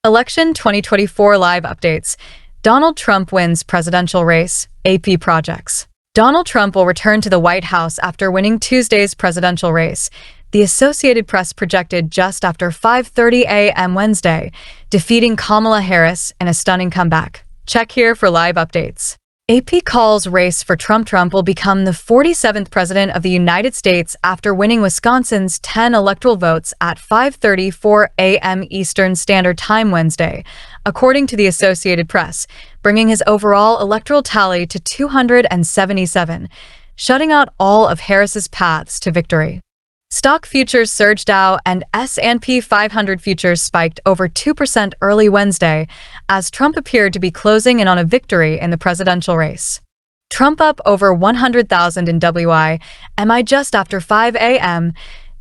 Election 2024 live updates. Donald Trump wins presidential race. AP projects. Donald Trump will return to the White House after winning Tuesday's presidential race. The Associated Press projected just after 5:30 a.m. Wednesday, defeating Kamala Harris in a stunning comeback. Check here for live updates. AP calls race for Trump. Trump will become the 47th president of the United States after winning Wisconsin's 10 electoral votes at 5:34 a.m. Eastern Standard Time Wednesday, according to the Associated Press, bringing his overall electoral tally to 277, shutting out all of Harris's paths to victory. Stock futures surged. Dow and S&P 500 futures spiked over 2% early Wednesday as Trump appeared to be closing in on a victory in the presidential race. Trump up over 100,000 in WI.MI just after 5 a.m.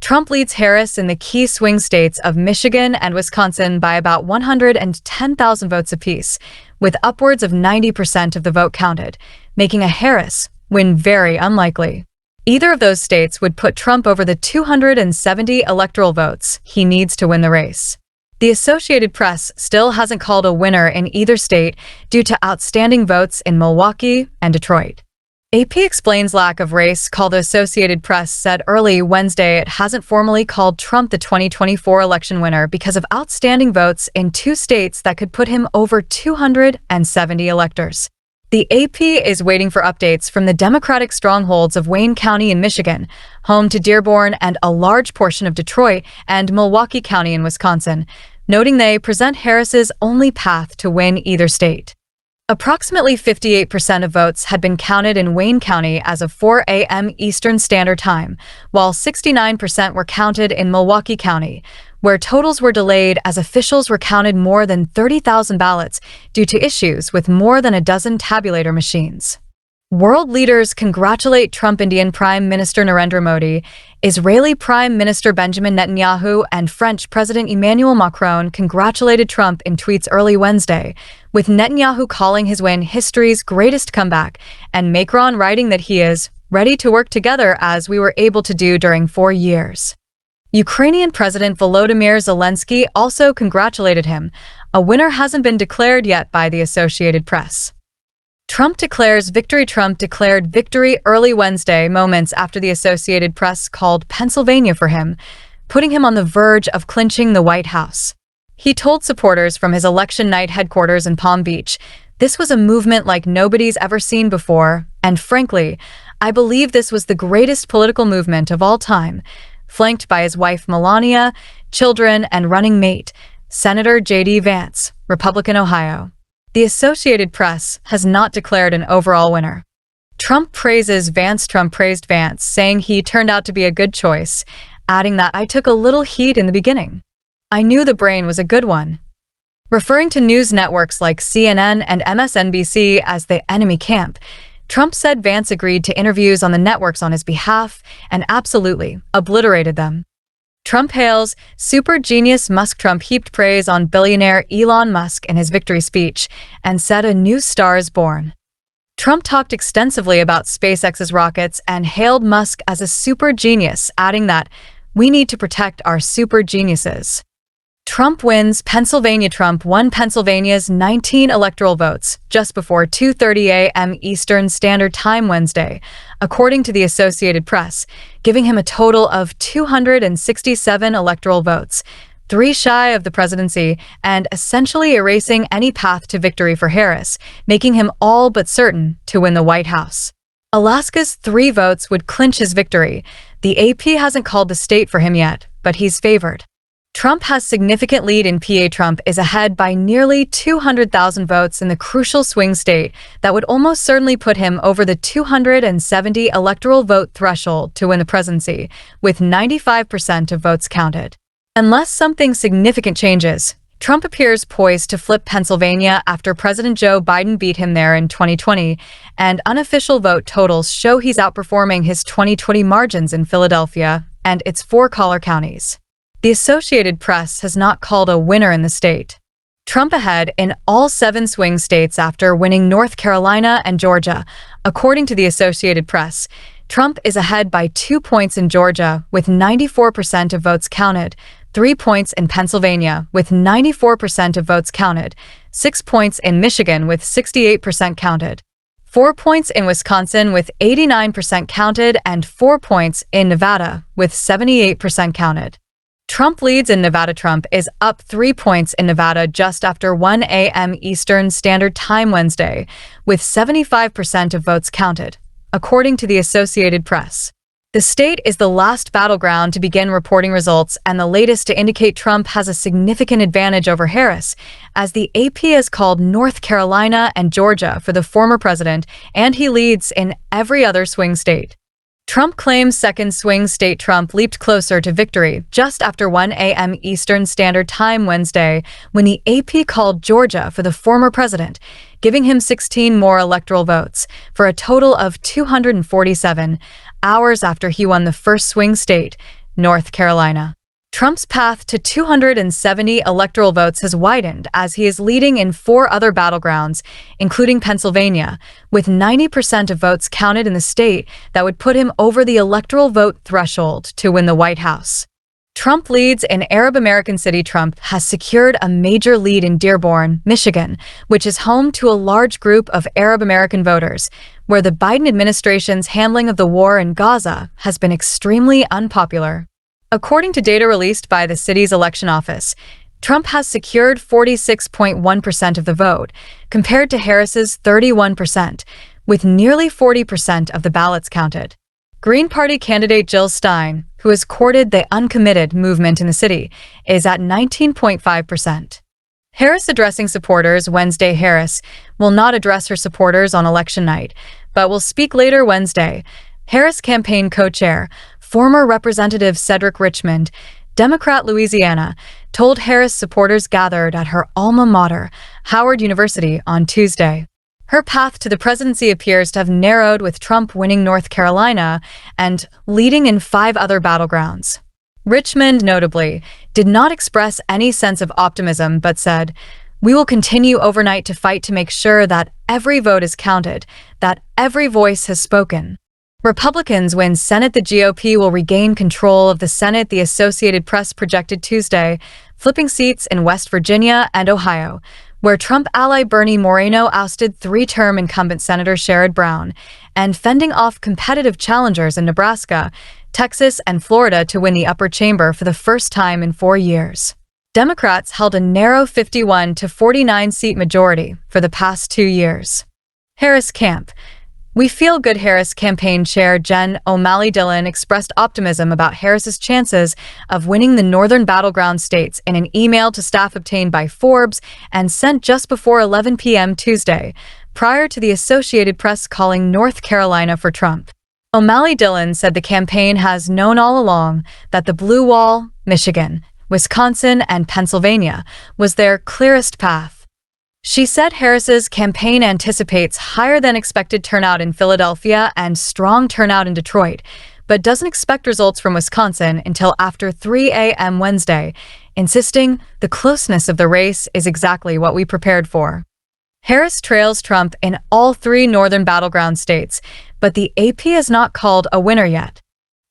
Trump leads Harris in the key swing states of Michigan and Wisconsin by about 110,000 votes apiece, with upwards of 90% of the vote counted, making a Harris win very unlikely. Either of those states would put Trump over the 270 electoral votes he needs to win the race. The Associated Press still hasn't called a winner in either state due to outstanding votes in Milwaukee and Detroit. AP explains lack of race call. The Associated Press said early Wednesday it hasn't formally called Trump the 2024 election winner because of outstanding votes in two states that could put him over 270 electors. The AP is waiting for updates from the Democratic strongholds of Wayne County in Michigan, home to Dearborn and a large portion of Detroit, and Milwaukee County in Wisconsin, noting they present Harris's only path to win either state. Approximately 58% of votes had been counted in Wayne County as of 4 a.m. Eastern Standard Time, while 69% were counted in Milwaukee County, where totals were delayed as officials recounted more than 30,000 ballots due to issues with more than a dozen tabulator machines. World leaders congratulate Trump. Indian Prime Minister Narendra Modi, Israeli Prime Minister Benjamin Netanyahu, and French President Emmanuel Macron congratulated Trump in tweets early Wednesday, with Netanyahu calling his win history's greatest comeback, and Macron writing that he is ready to work together as we were able to do during 4 years. Ukrainian President Volodymyr Zelensky also congratulated him. A winner hasn't been declared yet by the Associated Press. Trump declares victory. Trump declared victory early Wednesday, moments after the Associated Press called Pennsylvania for him, putting him on the verge of clinching the White House. He told supporters from his election night headquarters in Palm Beach, "This was a movement like nobody's ever seen before, and frankly, I believe this was the greatest political movement of all time," flanked by his wife Melania, children, and running mate, Senator J.D. Vance, Republican Ohio. The Associated Press has not declared an overall winner. Trump praises Vance. Trump praised Vance, saying he turned out to be a good choice, adding that "I took a little heat in the beginning. I knew the brain was a good one," referring to news networks like CNN and MSNBC as the enemy camp. Trump said Vance agreed to interviews on the networks on his behalf and absolutely obliterated them. Trump hails super genius Musk. Trump heaped praise on billionaire Elon Musk in his victory speech and said a new star is born. Trump talked extensively about SpaceX's rockets and hailed Musk as a super genius, adding that "we need to protect our super geniuses." Trump wins Pennsylvania. Trump won Pennsylvania's 19 electoral votes just before 2:30 a.m. Eastern Standard Time Wednesday, according to the Associated Press, giving him a total of 267 electoral votes, 3 shy of the presidency, and essentially erasing any path to victory for Harris, making him all but certain to win the White House. Alaska's 3 votes would clinch his victory. The AP hasn't called the state for him yet, but he's favored. Trump has significant lead in PA. Trump is ahead by nearly 200,000 votes in the crucial swing state that would almost certainly put him over the 270 electoral vote threshold to win the presidency, with 95% of votes counted. Unless something significant changes, Trump appears poised to flip Pennsylvania after President Joe Biden beat him there in 2020, and unofficial vote totals show he's outperforming his 2020 margins in Philadelphia and its 4 collar counties. The Associated Press has not called a winner in the state. Trump ahead in all 7 swing states after winning North Carolina and Georgia. According to the Associated Press, Trump is ahead by 2 points in Georgia with 94% of votes counted, 3 points in Pennsylvania with 94% of votes counted, 6 points in Michigan with 68% counted, 4 points in Wisconsin with 89% counted, and 4 points in Nevada with 78% counted. Trump leads in Nevada. Trump is up 3 points in Nevada just after 1 a.m. Eastern Standard Time Wednesday, with 75% of votes counted, according to the Associated Press. The state is the last battleground to begin reporting results and the latest to indicate Trump has a significant advantage over Harris, as the AP has called North Carolina and Georgia for the former president, and he leads in every other swing state. Trump claims second swing state. Trump leaped closer to victory just after 1 a.m. Eastern Standard Time Wednesday when the AP called Georgia for the former president, giving him 16 more electoral votes for a total of 247 hours after he won the first swing state, North Carolina. Trump's path to 270 electoral votes has widened as he is leading in 4 other battlegrounds, including Pennsylvania, with 90% of votes counted in the state that would put him over the electoral vote threshold to win the White House. Trump leads in Arab American city. Trump has secured a major lead in Dearborn, Michigan, which is home to a large group of Arab American voters, where the Biden administration's handling of the war in Gaza has been extremely unpopular. According to data released by the city's election office, Trump has secured 46.1% of the vote, compared to Harris's 31%, with nearly 40% of the ballots counted. Green Party candidate Jill Stein, who has courted the uncommitted movement in the city, is at 19.5%. Harris addressing supporters Wednesday. Harris will not address her supporters on election night, but will speak later Wednesday. Harris campaign co-chair, former Representative Cedric Richmond, Democrat Louisiana, told Harris supporters gathered at her alma mater, Howard University, on Tuesday. Her path to the presidency appears to have narrowed, with Trump winning North Carolina and leading in 5 other battlegrounds. Richmond, notably, did not express any sense of optimism but said, "We will continue overnight to fight to make sure that every vote is counted, that every voice has spoken." Republicans win Senate. The GOP will regain control of the Senate, the Associated Press projected Tuesday, flipping seats in West Virginia and Ohio, where Trump ally Bernie Moreno ousted 3-term incumbent Senator Sherrod Brown, and fending off competitive challengers in Nebraska, Texas, and Florida to win the upper chamber for the first time in 4 years. Democrats held a narrow 51 to 49 seat majority for the past 2 years. Harris camp. We feel good. Harris campaign chair Jen O'Malley Dillon expressed optimism about Harris's chances of winning the northern battleground states in an email to staff obtained by Forbes and sent just before 11 p.m. Tuesday, prior to the Associated Press calling North Carolina for Trump. O'Malley Dillon said the campaign has known all along that the Blue Wall, Michigan, Wisconsin, and Pennsylvania was their clearest path. She said Harris's campaign anticipates higher than expected turnout in Philadelphia and strong turnout in Detroit, but doesn't expect results from Wisconsin until after 3 a.m. Wednesday, insisting the closeness of the race is exactly what we prepared for. Harris trails Trump in all 3 northern battleground states, but the AP has not called a winner yet.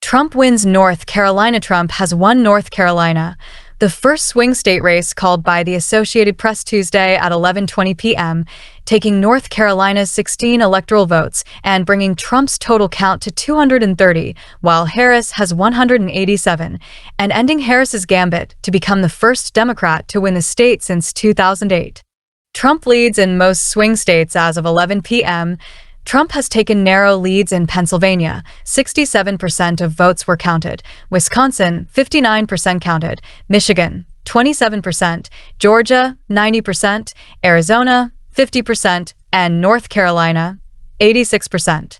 Trump wins North Carolina. Trump has won North Carolina, the first swing state race called by the Associated Press Tuesday at 11:20 p.m., taking North Carolina's 16 electoral votes and bringing Trump's total count to 230, while Harris has 187, and ending Harris's gambit to become the first Democrat to win the state since 2008. Trump leads in most swing states as of 11 p.m. Trump has taken narrow leads in Pennsylvania, 67% of votes were counted, Wisconsin, 59% counted, Michigan, 27%, Georgia, 90%, Arizona, 50%, and North Carolina, 86%.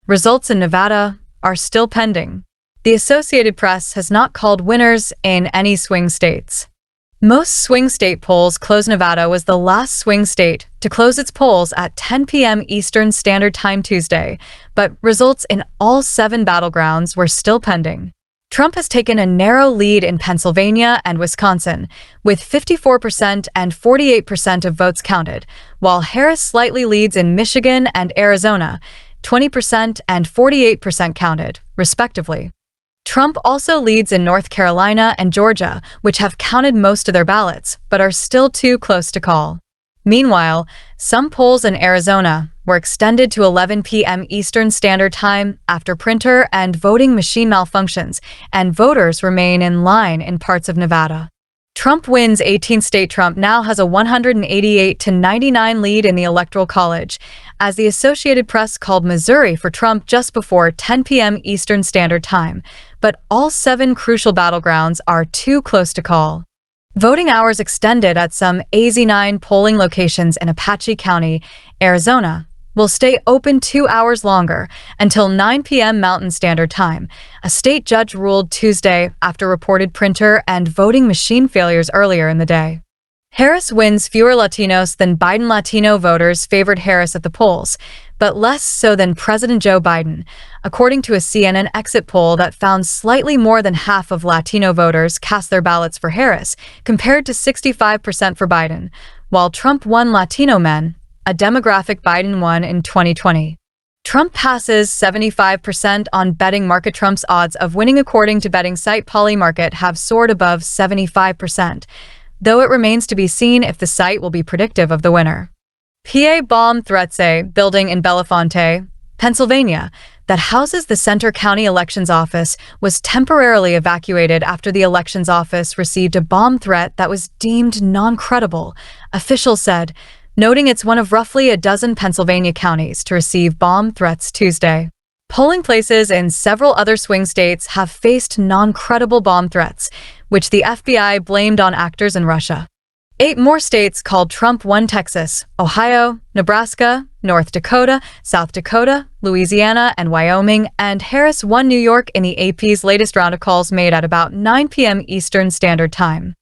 Results in Nevada are still pending. The Associated Press has not called winners in any swing states. Most swing state polls close. Nevada was the last swing state to close its polls at 10 p.m. Eastern Standard Time Tuesday, but results in all 7 battlegrounds were still pending. Trump has taken a narrow lead in Pennsylvania and Wisconsin, with 54% and 48% of votes counted, while Harris slightly leads in Michigan and Arizona, 20% and 48% counted, respectively. Trump also leads in North Carolina and Georgia, which have counted most of their ballots, but are still too close to call. Meanwhile, some polls in Arizona were extended to 11 p.m. Eastern Standard Time after printer and voting machine malfunctions, and voters remain in line in parts of Nevada. Trump wins 18th state. Trump now has a 188-99 lead in the Electoral College, as the Associated Press called Missouri for Trump just before 10 p.m. Eastern Standard Time, but all 7 crucial battlegrounds are too close to call. Voting hours extended at some AZ9 polling locations in Apache County, Arizona, will stay open 2 hours longer until 9 p.m. Mountain Standard Time, a state judge ruled Tuesday after reported printer and voting machine failures earlier in the day. Harris wins. Fewer Latinos than Biden. Latino voters favored Harris at the polls, but less so than President Joe Biden, according to a CNN exit poll that found slightly more than half of Latino voters cast their ballots for Harris, compared to 65% for Biden, while Trump won. Latino men, a demographic Biden won in 2020. Trump passes 75% on betting market. Trump's odds of winning, according to betting site Polymarket, have soared above 75%, though it remains to be seen if the site will be predictive of the winner. PA bomb threats. A building in Bellefonte, Pennsylvania, that houses the Center County Elections Office was temporarily evacuated after the elections office received a bomb threat that was deemed non-credible, officials said, noting it's one of roughly a dozen Pennsylvania counties to receive bomb threats Tuesday. Polling places in several other swing states have faced non-credible bomb threats, which the FBI blamed on actors in Russia. 8 more states called Trump won: Texas, Ohio, Nebraska, North Dakota, South Dakota, Louisiana, and Wyoming, and Harris won New York in the AP's latest round of calls made at about 9 p.m. Eastern Standard Time.